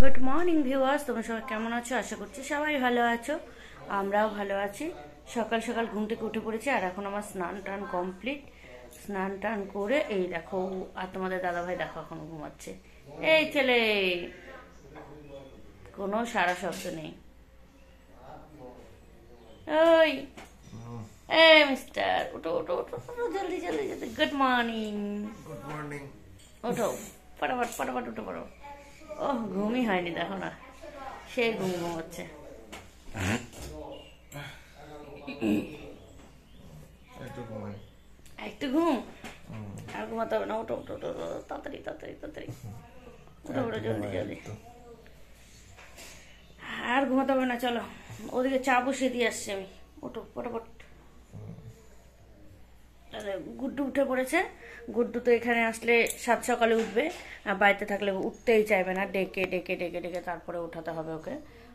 Good morning viewers, তোমরা সবাই কেমন আছো? আশা করছি সবাই ভালো আছো, আমরাও ভালো আছি। সকাল সকাল ঘুম থেকে উঠে পড়েছি আর এখন আমার স্নান টান কমপ্লিট। স্নান টান করে এই দেখো, আর তোমাদের দাদাভাই দেখো এখন ঘুমাচ্ছে। এই ছেলে, কোনো সারা শব্দ নেই। ওই এই মিস্টার, উঠো উঠো উঠো উঠো, জলদি জলদি জলদি। Good morning. Good morning. ওঠো, ফটাফট ফটাফট উঠে পড়ো। ওহ, ঘুমই হয়নি দেখো না, সেই ঘুম ঘুমোচ্ছে। একটু ঘুম, আর ঘুমাতে হবে না। ওঠো ওঠো ওঠো, তাড়াতাড়ি তাড়াতাড়ি তাড়াতাড়ি উঠো উঠো, জলদি জলদি। আর ঘুমাতে হবে না, চলো ওদিকে চা বসিয়ে দিয়ে আসছি আমি। ওঠো ফটাফট। গুড্ডু উঠে পড়েছে। গুড্ডু তো এখানে আসলে সাত সকালে উঠবে, আর বাড়িতে থাকলে উঠতেই চাইবে না, ডেকে ডেকে ডেকে ডেকে তারপরে উঠাতে হবে ওকে।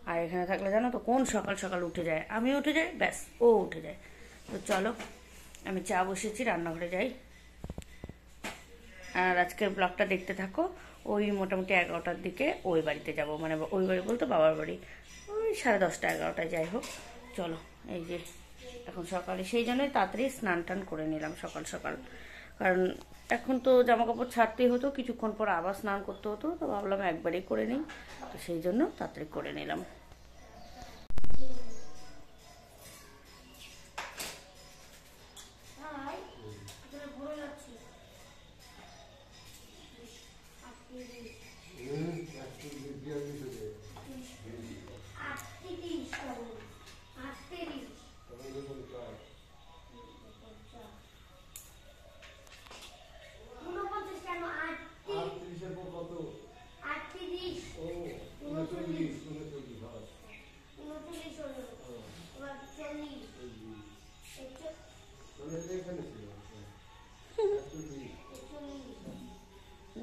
আর এখানে থাকলে জানো তো কোন সকাল সকাল উঠে যায়, আমি উঠে যাই ব্যাস ও উঠে যায়। তো চলো আমি চা বসিয়েছি, রান্নাঘরে যাই। আর আজকের ব্লগটা দেখতে থাকো। ওই মোটামুটি 11টার দিকে ওই বাড়িতে যাব, মানে ওই বাড়ি বলতে বাবার বাড়ি, ওই 10:30 11টায় যাই হোক। চলো, এই যে এখন সকালে, সেই জন্যই তাড়াতাড়ি স্নান টান করে নিলাম সকাল সকাল, কারণ এখন তো জামা কাপড় ছাড়তেই হতো, কিছুক্ষণ পর আবার স্নান করতে হতো, তো ভাবলাম একবারেই করে নিই, তো সেই জন্য তাড়াতাড়ি করে নিলাম।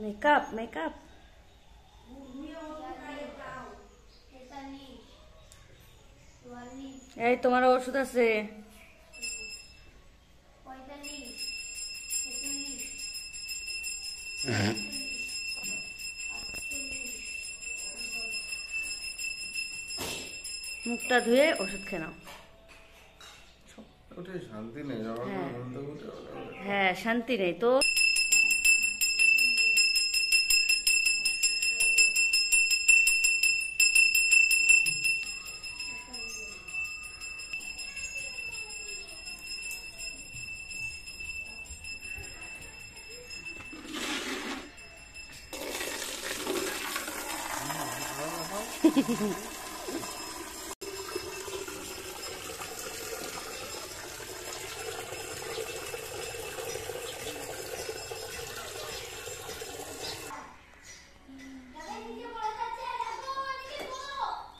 মেকআপ মেকআপ এই তোমার ওষুধ আছে? মুখটা ধুয়ে ওষুধ খেয়ে নাও। শান্তি নেই, হ্যাঁ শান্তি নেই তো।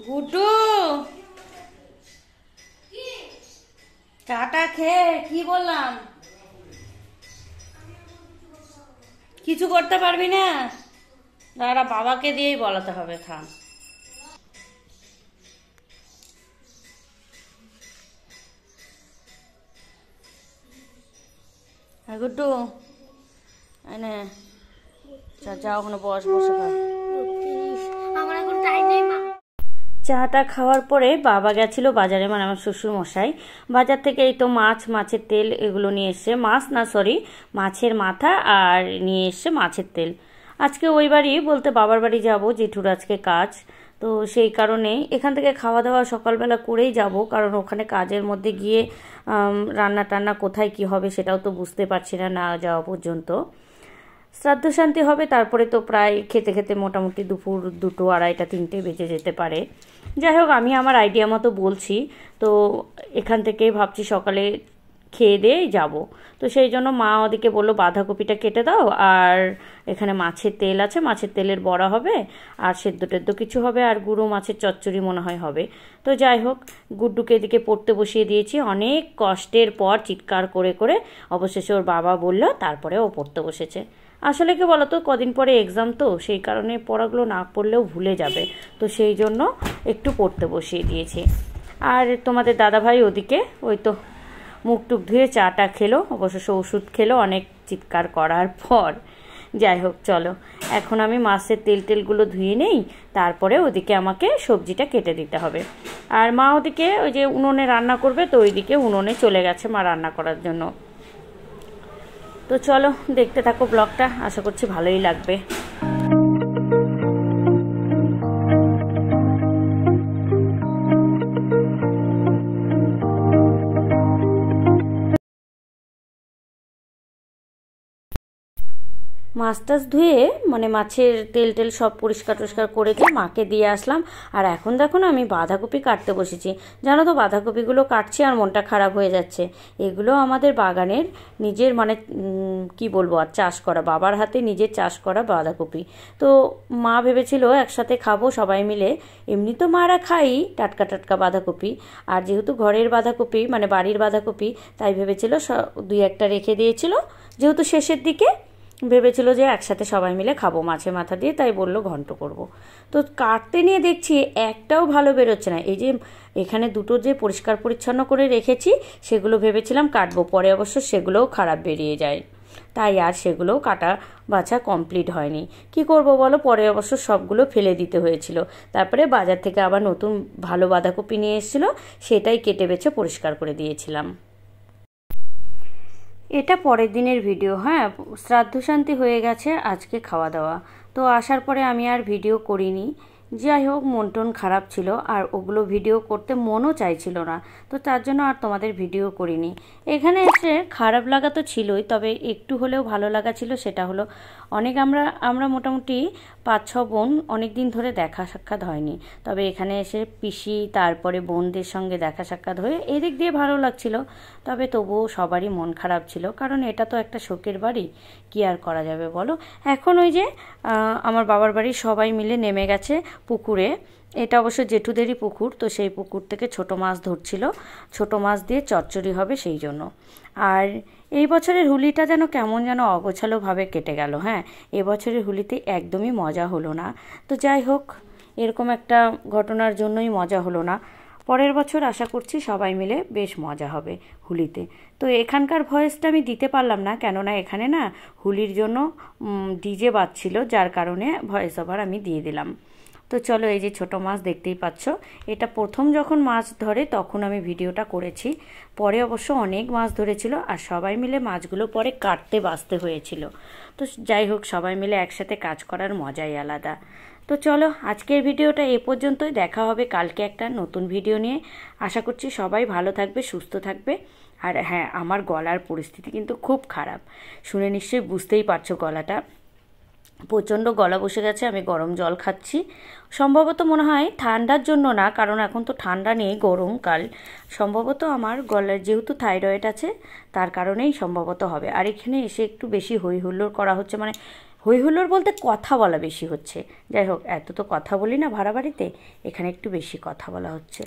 গুড্ডু, চাটা খেয়ে কি বললাম? কিছু করতে পারবি না? দাঁড়া, বাবাকে দিয়েই বলাতে হবে, থাম। হ্যাঁ গুড্ডু, এনে যা, ওখানে বস, বসে খা। চাটা খাওয়ার পরে বাবা গেছিল বাজারে, মানে আমার শ্বশুর মশাই বাজার থেকে এই তো মাছের তেল এগুলো নিয়ে এসছে। মাছ না, সরি, মাছের মাথা, আর নিয়ে এসছে মাছের তেল। আজকে ওই বাড়ি বলতে বাবার বাড়ি যাব, জেঠুর আজকে কাজ, তো সেই কারণে এখান থেকে খাওয়া দাওয়া সকালবেলা করেই যাব, কারণ ওখানে কাজের মধ্যে গিয়ে রান্না টান্না কোথায় কি হবে সেটাও তো বুঝতে পারছি না, না যাওয়া পর্যন্ত। শ্রাদ্ধ শান্তি হবে, তারপরে তো প্রায় খেতে খেতে মোটামুটি দুপুর 2, 2:30, 3টে বেজে যেতে পারে। যাই হোক, আমি আমার আইডিয়া মতো বলছি, তো এখান থেকেই ভাবছি সকালে খেয়ে দিয়েই যাব। তো সেই জন্য মা ওদিকে বললো বাঁধাকপিটা কেটে দাও, আর এখানে মাছের তেল আছে, মাছের তেলের বড়া হবে, আর সেদ্ধ টেদ্ধ কিছু হবে, আর গুঁড়ো মাছের চচ্চড়ি মনে হয় হবে। তো যাই হোক, গুড্ডুকে এদিকে পড়তে বসিয়ে দিয়েছি, অনেক কষ্টের পর চিৎকার করে করে অবশেষে ওর বাবা বলল, তারপরে ও পড়তে বসেছে। আসলে কি বলতো, কদিন পরে এক্সাম, তো সেই কারণে পড়াগুলো না পড়লেও ভুলে যাবে, তো সেই জন্য একটু পড়তে বসিয়ে দিয়েছি। আর তোমাদের দাদাভাই ওদিকে ওই তো মুখ টুক ধুয়ে চাটা খেলো, অবশ্য ওষুধ খেলো অনেক চিৎকার করার পর। যাই হোক চলো, এখন আমি মাছের তেলগুলো ধুয়ে নেই, তারপরে ওদিকে আমাকে সবজিটা কেটে দিতে হবে। আর মা ওদিকে ওই যে উনুনে রান্না করবে, তো ওইদিকে উনুনে চলে গেছে মা রান্না করার জন্য। তো চলো দেখতে থাকো ব্লগটা, আশা করছি ভালোই লাগবে। মাছ টাছ ধুয়ে মানে মাছের তেল সব পরিষ্কার টরিষ্কার করে দিয়ে মাকে দিয়ে আসলাম। আর এখন দেখো না আমি বাঁধাকপি কাটতে বসেছি। জানো তো বাঁধাকপিগুলো কাটছি আর মনটা খারাপ হয়ে যাচ্ছে। এগুলো আমাদের বাগানের নিজের মানে কি বলবো আর চাষ করা, বাবার হাতে নিজের চাষ করা বাঁধাকপি। তো মা ভেবেছিল একসাথে খাবো সবাই মিলে, এমনি তো মারা খাই টাটকা টাটকা বাঁধাকপি, আর যেহেতু ঘরের বাঁধাকপি মানে বাড়ির বাঁধাকপি, তাই ভেবেছিল দুই একটা রেখে দিয়েছিল, যেহেতু শেষের দিকে ভেবেছিল যে একসাথে সবাই মিলে খাবো মাছের মাথা দিয়ে, তাই বললো ঘন্ট করব। তো কাটতে নিয়ে দেখছি একটাও ভালো বেরোচ্ছে না। এই যে এখানে দুটো যে পরিষ্কার পরিচ্ছন্ন করে রেখেছি সেগুলো ভেবেছিলাম কাটবো, পরে অবশ্য সেগুলোও খারাপ বেরিয়ে যায়, তাই আর সেগুলোও কাটা বাছা কমপ্লিট হয়নি। কি করব বলো, পরে অবশ্য সবগুলো ফেলে দিতে হয়েছিল। তারপরে বাজার থেকে আবার নতুন ভালো বাঁধাকপি নিয়ে এসেছিলো, সেটাই কেটে বেছে পরিষ্কার করে দিয়েছিলাম। এটা পরের দিনের ভিডিও। হ্যাঁ, শ্রাদ্ধ শান্তি হয়ে গেছে, আজকে খাওয়া দাওয়া। তো আসার পরে আমি আর ভিডিও করিনি। যাই হোক, মন টন খারাপ ছিল আর ওগুলো ভিডিও করতে মনও চাইছিল না, তো তার জন্য আর তোমাদের ভিডিও করিনি। এখানে এসে খারাপ লাগা তো ছিলই, তবে একটু হলেও ভালো লাগা ছিল। সেটা হলো অনেক আমরা মোটামুটি 5-6 বোন অনেক দিন ধরে দেখা সাক্ষাৎ হয়নি, তবে এখানে এসে পিসি তারপরে বোনদের সঙ্গে দেখা সাক্ষাৎ হয়ে এদিক দিয়ে ভালো লাগছিল। তবে তবুও সবারই মন খারাপ ছিল, কারণ এটা তো একটা শোকের বাড়ি, কি আর করা যাবে বলো। এখন ওই যে আমার বাবার বাড়ির সবাই মিলে নেমে গেছে পুকুরে। এটা অবশ্য জেঠুদেরই পুকুর, তো সেই পুকুর থেকে ছোট মাছ ধরছিল, ছোট মাছ দিয়ে চচ্চড়ি হবে সেই জন্য। আর এই বছরের হোলিটা যেন কেমন যেন অগোছালোভাবে কেটে গেল। হ্যাঁ, এবছরের হোলিতে একদমই মজা হলো না। তো যাই হোক, এরকম একটা ঘটনার জন্যই মজা হলো না। পরের বছর আশা করছি সবাই মিলে বেশ মজা হবে হোলিতে। তো এখানকার ভয়েসটা আমি দিতে পারলাম না, কেননা এখানে না হোলির জন্য ডিজে বাজছিল, যার কারণে ভয়েস ওভার আমি দিয়ে দিলাম। তো চলো, এই যে ছোট মাছ দেখতেই পাচ্ছ, এটা প্রথম যখন মাছ ধরে তখন আমি ভিডিওটা করেছি। পরে অবশ্য অনেক মাছ ধরেছিল আর সবাই মিলে মাছগুলো পরে কাটতে বাছতে হয়েছিল। তো যাই হোক, সবাই মিলে একসাথে কাজ করার মজাই আলাদা। তো চলো, আজকের ভিডিওটা এ পর্যন্তই। দেখা হবে কালকে একটা নতুন ভিডিও নিয়ে। আশা করছি সবাই ভালো থাকবে, সুস্থ থাকবে। আর হ্যাঁ, আমার গলার পরিস্থিতি কিন্তু খুব খারাপ, শুনে নিশ্চয়ই বুঝতেই পারছো গলাটা প্রচণ্ড গলা বসে গেছে। আমি গরম জল খাচ্ছি, সম্ভবত মনে হয় ঠান্ডার জন্য না, কারণ এখন তো ঠান্ডা নেই, গরমকাল। সম্ভবত আমার গলার যেহেতু থাইরয়েড আছে তার কারণেই সম্ভবত হবে। আর এখানে এসে একটু বেশি হই হুল্লোড় করা হচ্ছে, মানে হই হুল্লোড় বলতে কথা বলা বেশি হচ্ছে। যাই হোক, এত তো কথা বলি না ভাড়া বাড়িতে, এখানে একটু বেশি কথা বলা হচ্ছে।